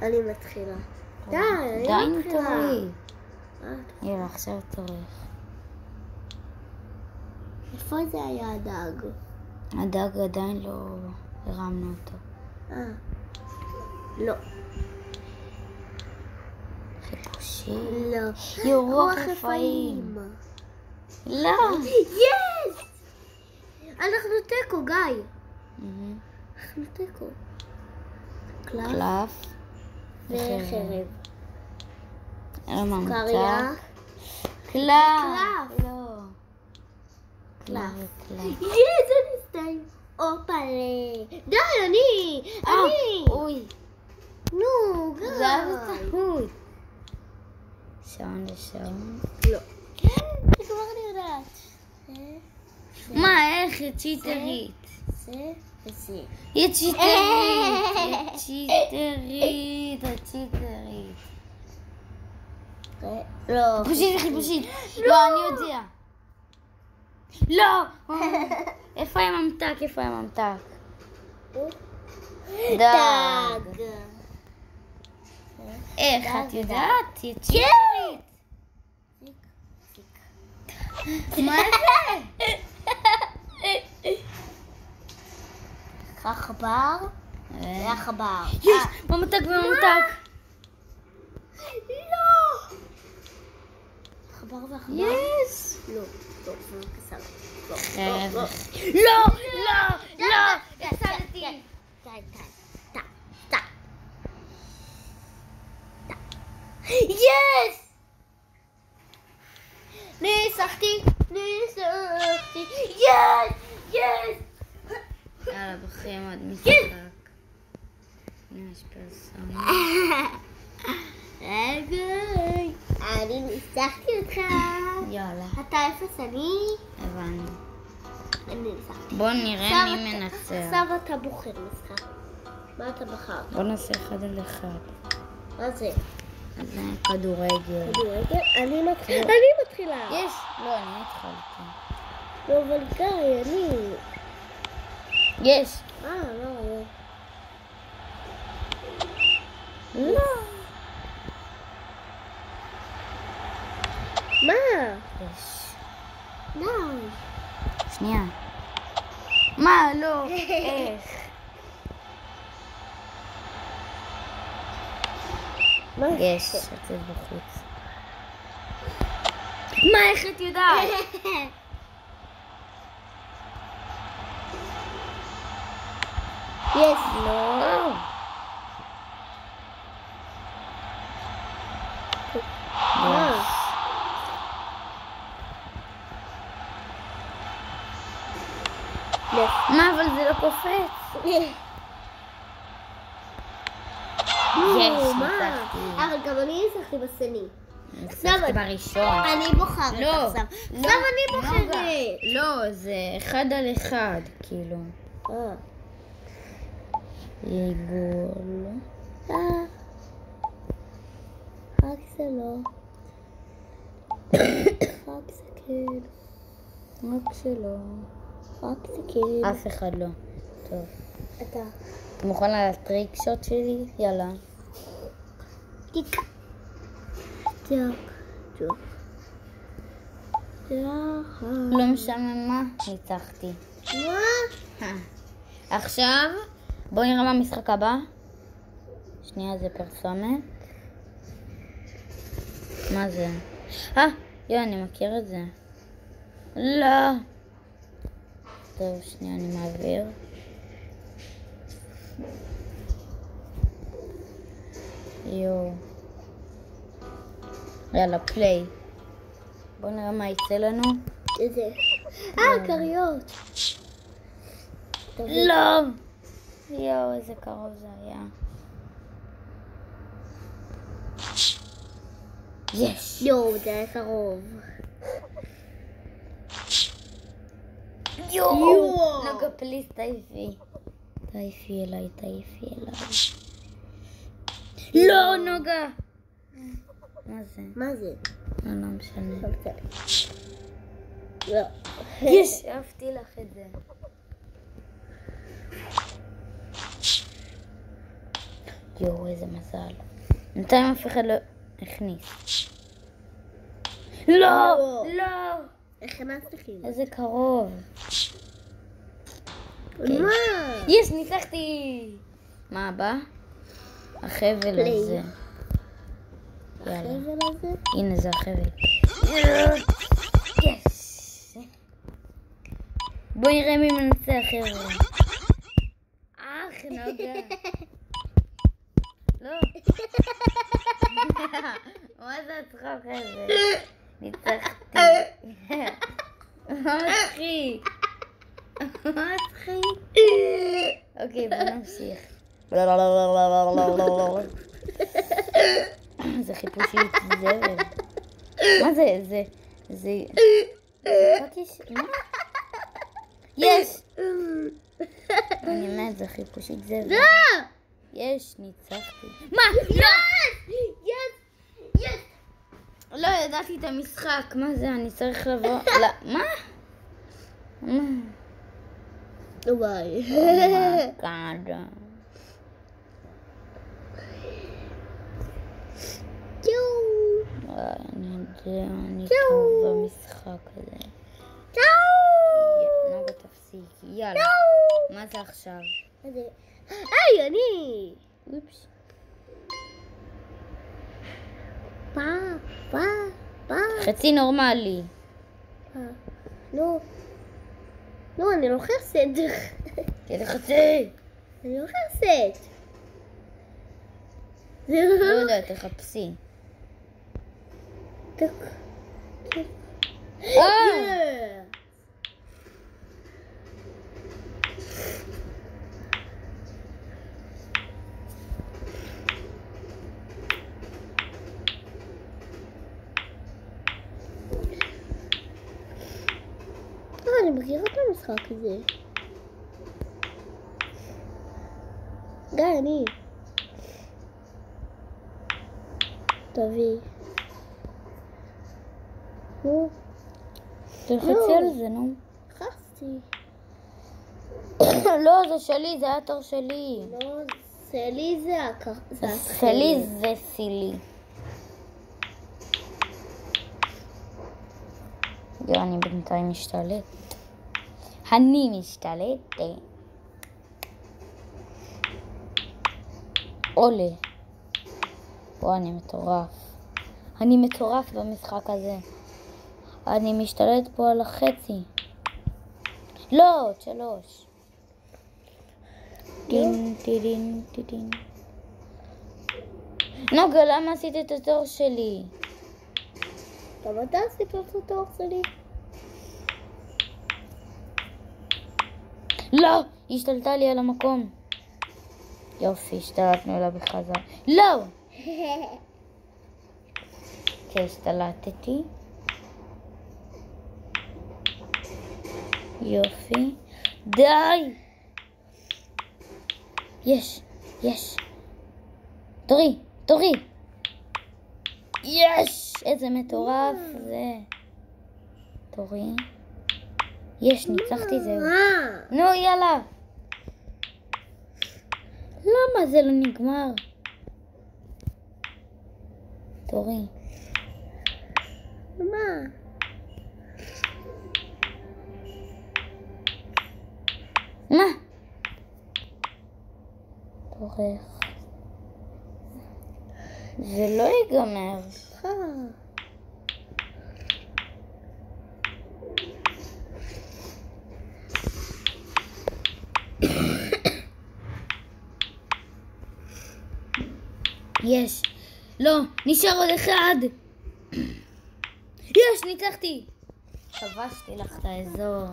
אני מתחילה. די, די תורי. יאללה, עכשיו תורך. איפה זה היה הדג? הדג עדיין לא הרמנו אותו. לא. חיפושים. לא. רוח רפאים. לא. יש! אנחנו תיקו, גיא. אנחנו תיקו. קלף. וחרב. סוכריה. קלף. לא. קלף. קלף. יש, אני סתם. אופלה. די, אני. אוי. נו, גיא. זה היה בטעות. שעון לשעון. לא. כן, זה כבר אני יודעת. מה, איך? היא צ'יטרית. זה וזה. היא צ'יטרית. היא צ'יטרית. לא. חיפושית. לא, אני יודע. לא. איפה הממתק? דג. איך את יודעת? היא צ'יטרית. מה זה? עכבר ועכבר. יש! ממתק. לא! עכבר ועכבר? יש! לא, זה קסם. לא! יצאתי! יש! ניסחתי! יש! יאללה, בחיים עוד משחק. יש פרסום. אני ניסחתי אותך. יאללה. אתה אפס, אני? הבנו. אני ניסחתי. בוא נראה מי מנצח. עכשיו אתה בוחר משחק. מה אתה בחר? בוא נעשה 1 על 1. מה זה? זה כדורגל. אני מתחילה. יש? לא, אני התחלתי. לא, אבל גיא, אני... יש. לא. לא. מה? יש. די. שנייה. מה? לא. איך? יש. יוצאת בחוץ. מה? איך את יודעת? יש. לא. מה? מה? אבל זה לא קופץ. יש. ניצחתי. אבל גם אני ניסחתי בסני. ניצחתי בראשון. אני בוחרת עכשיו. עכשיו אני בוחרת. לא, זה 1 על 1, כאילו. עיגול. רק זה לא. רק זה כן. רק שלא. רק זה כן. אף אחד לא. טוב. אתה. אתה מוכן לטריק שוט שלי? יאללה. טיק. לא משנה מה, ניצחתי. מה? עכשיו, בואו נראה מה המשחק הבא. שנייה, זה פרסומת. מה זה? אני מכיר את זה. לא. טוב, שנייה, אני מעביר. יאללה, פליי. בואו נראה מה יצא לנו. איזה? כריות. לא. איזה קרוב זה היה. יש. זה היה קרוב. נוגה, פליס, תעיפי אליי. לא, נוגה. מה זה? לא משנה. לא. יש, אהבתי לך את זה. יואו, איזה מזל. בינתיים אף אחד לא הכניס. לא! לא! איך נצליחים? איזה קרוב. מה? יש, ניצחתי! מה הבא? החבל פליי. הזה. יאללה. החבל הזה? הנה זה החבל. יס! בואי נראה מי מנצח, חבר'ה. נוגה. לא. מה זה הצחוק הזה? ניצחתי. מה מצחיק? מה מצחיק? אוקיי, בוא נמשיך. זה חיפושית זבל. מה זה? זה... מה? יש! אני מת, זה חיפושית זבל. לא! יש, ניצחתי. מה? יש! לא ידעתי את המשחק, מה זה? אני צריך לבוא... לא, מה? וואי. גאדה. אני טוב במשחק הזה. נוגה תפסיקי, יאללה. מה זה עכשיו? היי, אני! אופס. פה. חצי נורמלי. לא, אני לוחצת. איזה חצי? אני לוחצת. לא יודע, תחפשי. אני מכירה את המשחק הזה. די, אני. תביא. נו. תלחצי על זה, נו. לחצתי. לא, זה שלי, זה התור שלי. לא, שלי זה שלי זה סילי. יו, אני בינתיים משתלט. אני משתלט. עולה. וואו, אני מטורף. אני מטורף במשחק הזה. אני משתלט פה על החצי. לא, עוד 3. טין, טין, טין. נוגה, למה עשית את התור שלי? גם אתה עשית את התור שלי? לא! היא השתלטה לי על המקום. יופי, השתלטנו לה בחזרה. לא! כן, השתלטתי. יופי. די! יש. תורי. יש! איזה מטורף זה. תורי. יש, ניצחתי, זהו. נו, יאללה. למה זה לא נגמר? תורי. מה? תורך. זה לא ייגמר. יש. לא, נשאר עוד אחד. יש, ניצחתי. כבשתי לך את האזור.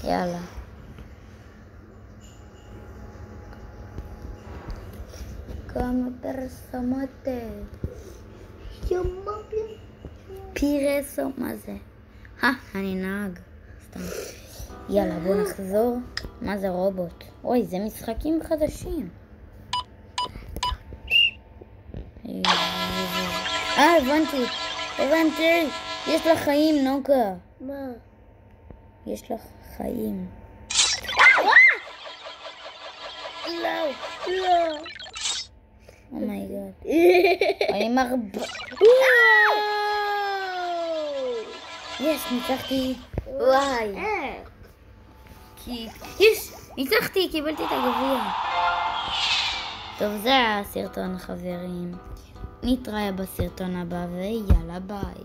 יאללה. כמה פרסומות. פירסו, מה זה? אני נהג. סתם. יאללה, בוא נחזור. מה זה רובוט? אוי, זה משחקים חדשים. הבנתי. יש לך חיים, נוגה. מה? יש לך חיים. לא. עם הרבה... יש, ניצחתי. וואי. יש, ניצחתי, קיבלתי את הגביע. טוב, זה היה הסרטון, חברים. נתראה בסרטון הבא, ויאללה ביי.